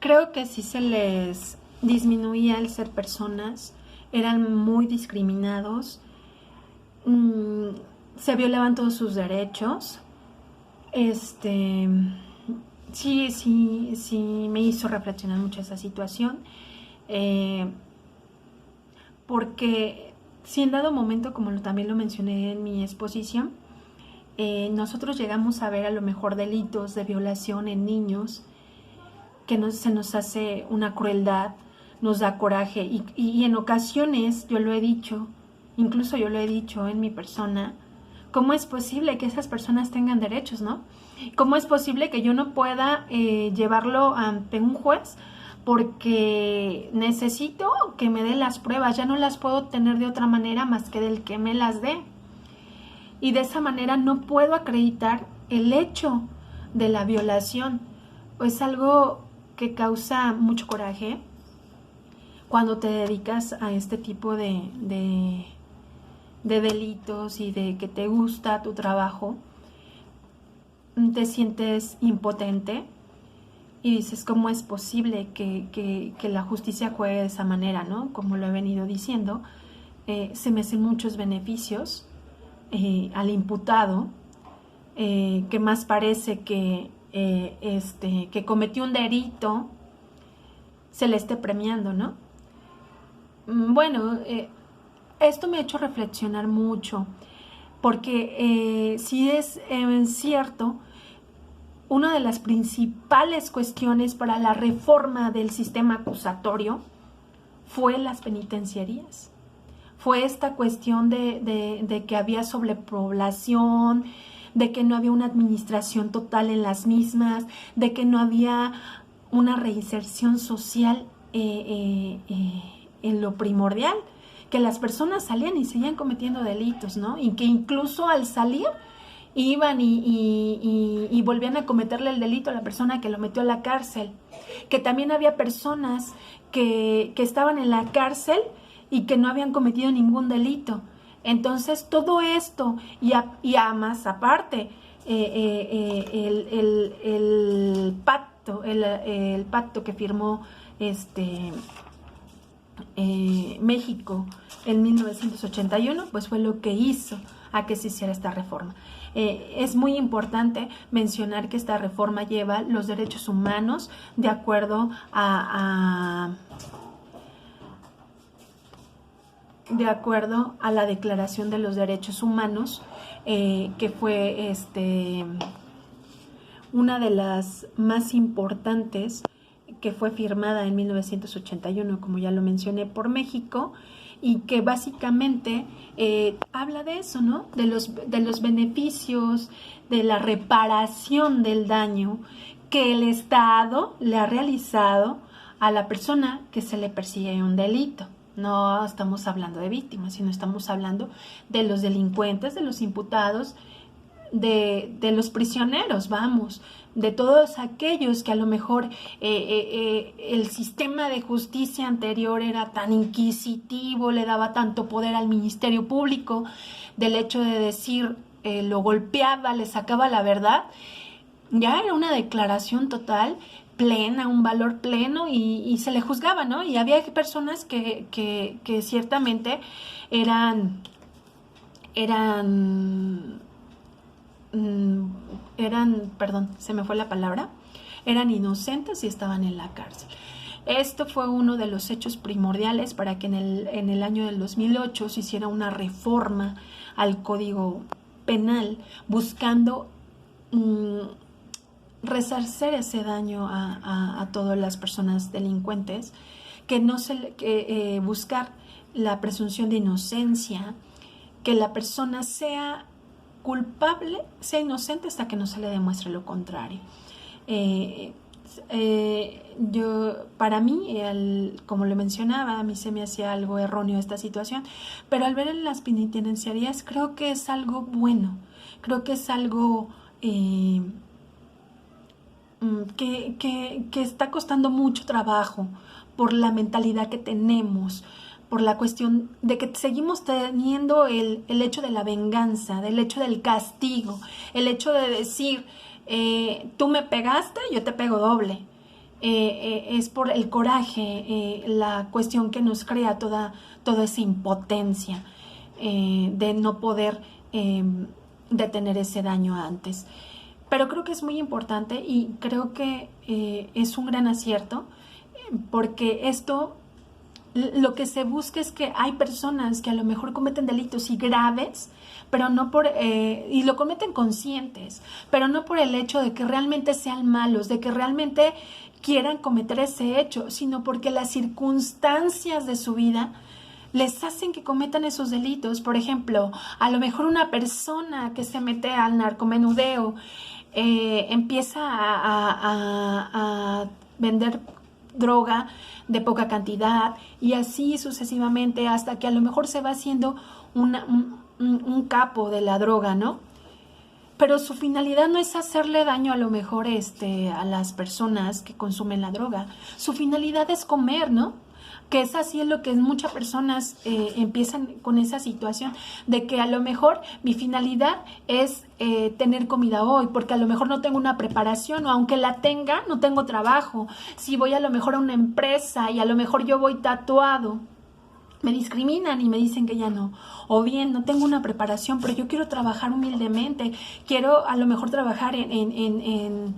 creo que sí se les disminuía el ser personas, eran muy discriminados, mm, se violaban todos sus derechos. Este, sí me hizo reflexionar mucho esa situación, eh, porque si en dado momento, como también lo mencioné en mi exposición, nosotros llegamos a ver a lo mejor delitos de violación en niños, se nos hace una crueldad, nos da coraje y en ocasiones yo lo he dicho, incluso yo lo he dicho en mi persona, ¿cómo es posible que esas personas tengan derechos, no? ¿Cómo es posible que yo no pueda llevarlo ante un juez porque necesito que me dé las pruebas? Ya no las puedo tener de otra manera más que del que me las dé. Y de esa manera no puedo acreditar el hecho de la violación. Es algo que causa mucho coraje cuando te dedicas a este tipo de delitos y de que te gusta tu trabajo. Te sientes impotente y dices, ¿cómo es posible que la justicia juegue de esa manera, ¿no? Como lo he venido diciendo, se me hacen muchos beneficios al imputado, que más parece que cometió un delito, se le esté premiando, ¿no? Bueno, esto me ha hecho reflexionar mucho, porque si es cierto, una de las principales cuestiones para la reforma del sistema acusatorio fue las penitenciarías. Fue esta cuestión de que había sobrepoblación, de que no había una administración total en las mismas, de que no había una reinserción social en lo primordial, que las personas salían y seguían cometiendo delitos, ¿no? Y que incluso al salir iban y volvían a cometerle el delito a la persona que lo metió a la cárcel, que también había personas que estaban en la cárcel y que no habían cometido ningún delito. Entonces todo esto y más aparte el pacto que firmó México en 1981, pues fue lo que hizo a que se hiciera esta reforma. Es muy importante mencionar que esta reforma lleva los derechos humanos de acuerdo a la Declaración de los Derechos Humanos, que fue una de las más importantes, que fue firmada en 1981, como ya lo mencioné, por México, y que básicamente habla de eso, ¿no? De los beneficios, de la reparación del daño que el Estado le ha realizado a la persona que se le persigue un delito. No estamos hablando de víctimas, sino estamos hablando de los delincuentes, de los imputados, de los prisioneros, vamos, de todos aquellos que a lo mejor el sistema de justicia anterior era tan inquisitivo, le daba tanto poder al Ministerio Público, del hecho de decir, lo golpeaba, le sacaba la verdad. Ya era una declaración total, plena, un valor pleno, y se le juzgaba, ¿no? Y había personas que ciertamente eran, perdón, se me fue la palabra, eran inocentes y estaban en la cárcel. Esto fue uno de los hechos primordiales para que en el año del 2008 se hiciera una reforma al Código Penal, buscando resarcer ese daño a todas las personas delincuentes, buscar la presunción de inocencia, que la persona sea culpable, sea inocente hasta que no se le demuestre lo contrario. Para mí, como lo mencionaba, a mí se me hacía algo erróneo esta situación, pero al ver en las penitenciarías creo que es algo bueno, creo que es algo que está costando mucho trabajo por la mentalidad que tenemos, por la cuestión de que seguimos teniendo el hecho de la venganza, del hecho del castigo, el hecho de decir, tú me pegaste, yo te pego doble. es por el coraje, la cuestión que nos crea toda esa impotencia de no poder detener ese daño antes. Pero creo que es muy importante y creo que es un gran acierto, porque esto, lo que se busca es que hay personas que a lo mejor cometen delitos y graves, pero no por, y lo cometen conscientes, pero no por el hecho de que realmente sean malos, de que realmente quieran cometer ese hecho, sino porque las circunstancias de su vida les hacen que cometan esos delitos. Por ejemplo, a lo mejor una persona que se mete al narcomenudeo empieza a vender droga de poca cantidad y así sucesivamente hasta que a lo mejor se va haciendo un capo de la droga, ¿no? Pero su finalidad no es hacerle daño a lo mejor a las personas que consumen la droga. Su finalidad es comer, ¿no? Que es así lo que muchas personas empiezan con esa situación, de que a lo mejor mi finalidad es tener comida hoy, porque a lo mejor no tengo una preparación, o aunque la tenga, no tengo trabajo. Si voy a lo mejor a una empresa y a lo mejor yo voy tatuado, me discriminan y me dicen que ya no. O bien, no tengo una preparación, pero yo quiero trabajar humildemente, quiero a lo mejor trabajar en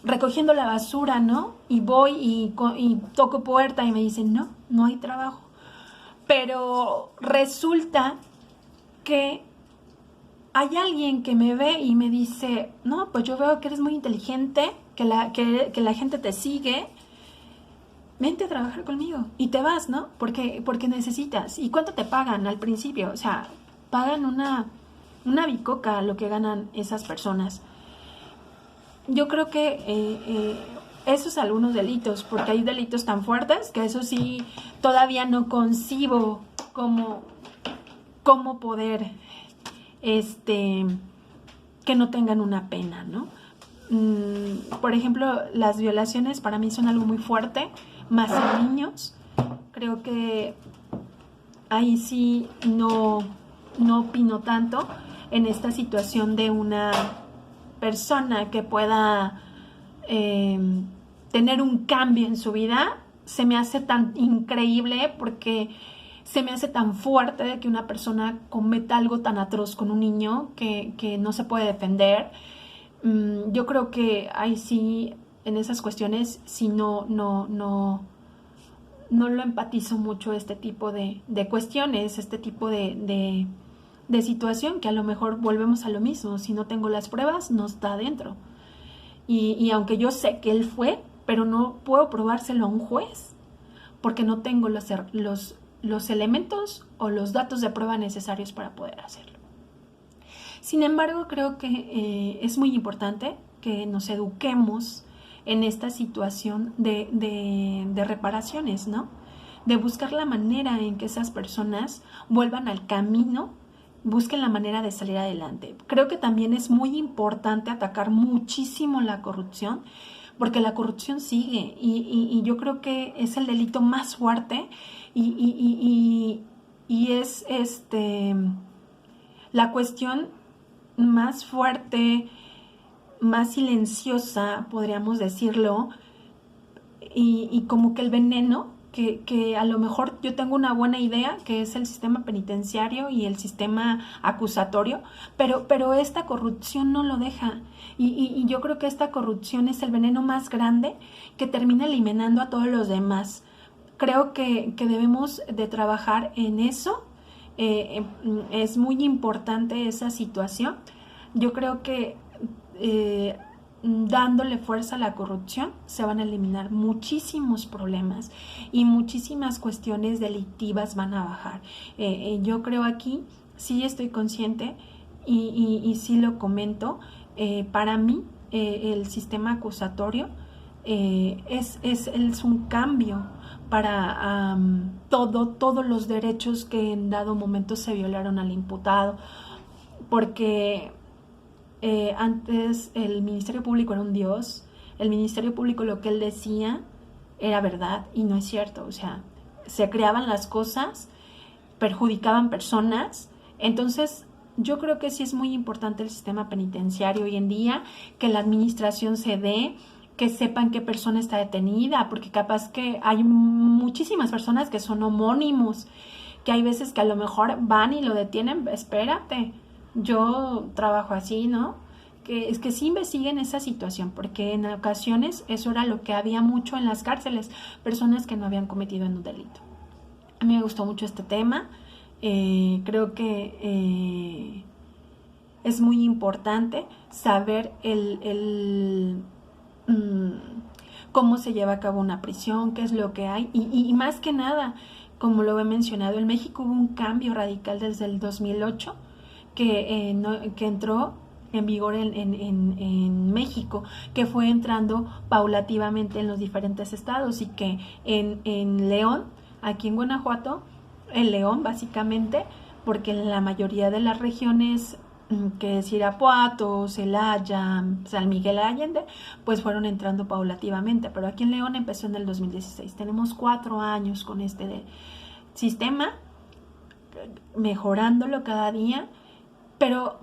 recogiendo la basura, ¿no? Y voy y toco puerta y me dicen, no hay trabajo. Pero resulta que hay alguien que me ve y me dice, no, pues yo veo que eres muy inteligente, que la gente te sigue, vente a trabajar conmigo y te vas, ¿no? Porque necesitas. ¿Y cuánto te pagan al principio? O sea, pagan una bicoca lo que ganan esas personas. Yo creo que esos algunos delitos, porque hay delitos tan fuertes que eso sí todavía no concibo cómo poder que no tengan una pena, ¿no? Por ejemplo, las violaciones para mí son algo muy fuerte, más en niños. Creo que ahí sí no opino tanto en esta situación de una persona que pueda tener un cambio en su vida. Se me hace tan increíble porque se me hace tan fuerte de que una persona cometa algo tan atroz con un niño que no se puede defender. Yo creo que ahí sí, en esas cuestiones, sí no lo empatizo mucho este tipo de cuestiones, este tipo de situación, que a lo mejor volvemos a lo mismo. Si no tengo las pruebas, no está adentro. Y aunque yo sé que él fue, pero no puedo probárselo a un juez, porque no tengo los elementos o los datos de prueba necesarios para poder hacerlo. Sin embargo, creo que es muy importante que nos eduquemos en esta situación de reparaciones, ¿no? De buscar la manera en que esas personas vuelvan al camino, busquen la manera de salir adelante. Creo que también es muy importante atacar muchísimo la corrupción, porque la corrupción sigue y yo creo que es el delito más fuerte y es la cuestión más fuerte, más silenciosa, podríamos decirlo, y como que el veneno que a lo mejor yo tengo una buena idea, que es el sistema penitenciario y el sistema acusatorio, pero esta corrupción no lo deja. Y yo creo que esta corrupción es el veneno más grande que termina eliminando a todos los demás. Creo que debemos de trabajar en eso. Es muy importante esa situación. Yo creo que dándole fuerza a la corrupción se van a eliminar muchísimos problemas y muchísimas cuestiones delictivas van a bajar. Yo creo aquí, sí estoy consciente y sí lo comento, para mí el sistema acusatorio es un cambio para todos los derechos que en dado momento se violaron al imputado, porque antes el Ministerio Público era un dios. El Ministerio Público, lo que él decía era verdad y no es cierto. O sea, se creaban las cosas, perjudicaban personas. Entonces yo creo que sí es muy importante el sistema penitenciario hoy en día, que la administración se dé, que sepan qué persona está detenida, porque capaz que hay muchísimas personas que son homónimos, que hay veces que a lo mejor van y lo detienen. Espérate, yo trabajo así, ¿no? Que es que sí investiguen esa situación, porque en ocasiones eso era lo que había mucho en las cárceles, personas que no habían cometido un delito. A mí me gustó mucho este tema. Creo que es muy importante saber cómo se lleva a cabo una prisión, qué es lo que hay, y más que nada, como lo he mencionado, en México hubo un cambio radical desde el 2008 que entró en vigor en México, que fue entrando paulativamente en los diferentes estados, y que en León, aquí en Guanajuato, en León básicamente, porque en la mayoría de las regiones, que es Irapuato, Celaya, San Miguel Allende, pues fueron entrando paulativamente, pero aquí en León empezó en el 2016. Tenemos 4 años con este sistema, mejorándolo cada día, pero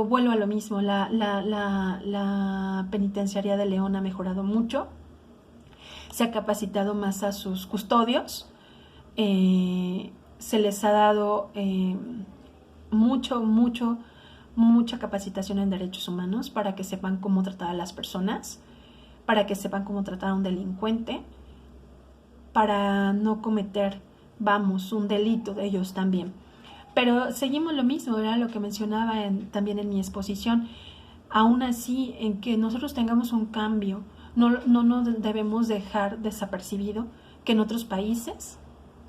vuelvo a lo mismo, la penitenciaría de León ha mejorado mucho, se ha capacitado más a sus custodios, se les ha dado mucha capacitación en derechos humanos para que sepan cómo tratar a las personas, para que sepan cómo tratar a un delincuente, para no cometer, un delito de ellos también. Pero seguimos lo mismo, era lo que mencionaba también en mi exposición. Aún así, en que nosotros tengamos un cambio, no nos debemos dejar desapercibido que en otros países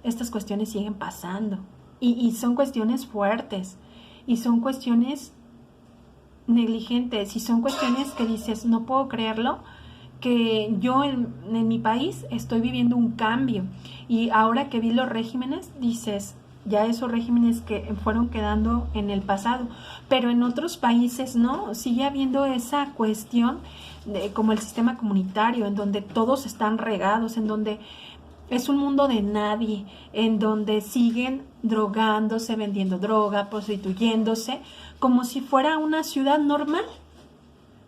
estas cuestiones siguen pasando, y son cuestiones fuertes, y son cuestiones negligentes, y son cuestiones que dices, no puedo creerlo, que yo en mi país estoy viviendo un cambio, y ahora que vi los regímenes, dices, ya esos regímenes que fueron quedando en el pasado, pero en otros países no, sigue habiendo esa cuestión como el sistema comunitario, en donde todos están regados, en donde es un mundo de nadie, en donde siguen drogándose, vendiendo droga, prostituyéndose, como si fuera una ciudad normal,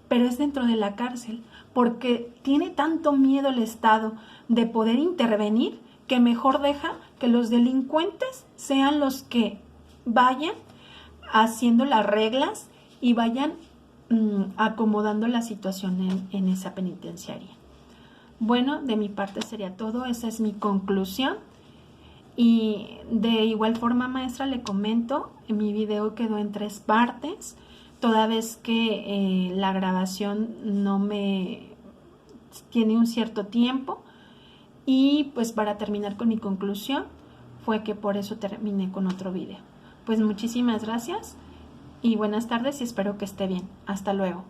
pero es dentro de la cárcel, porque tiene tanto miedo el Estado de poder intervenir, que mejor deja que los delincuentes sean los que vayan haciendo las reglas y vayan acomodando la situación en esa penitenciaria. Bueno, de mi parte sería todo, esa es mi conclusión. Y de igual forma, maestra, le comento, mi video quedó en 3 partes, toda vez que la grabación no me tiene un cierto tiempo. Y pues para terminar con mi conclusión, fue que por eso terminé con otro video. Pues muchísimas gracias y buenas tardes, y espero que esté bien. Hasta luego.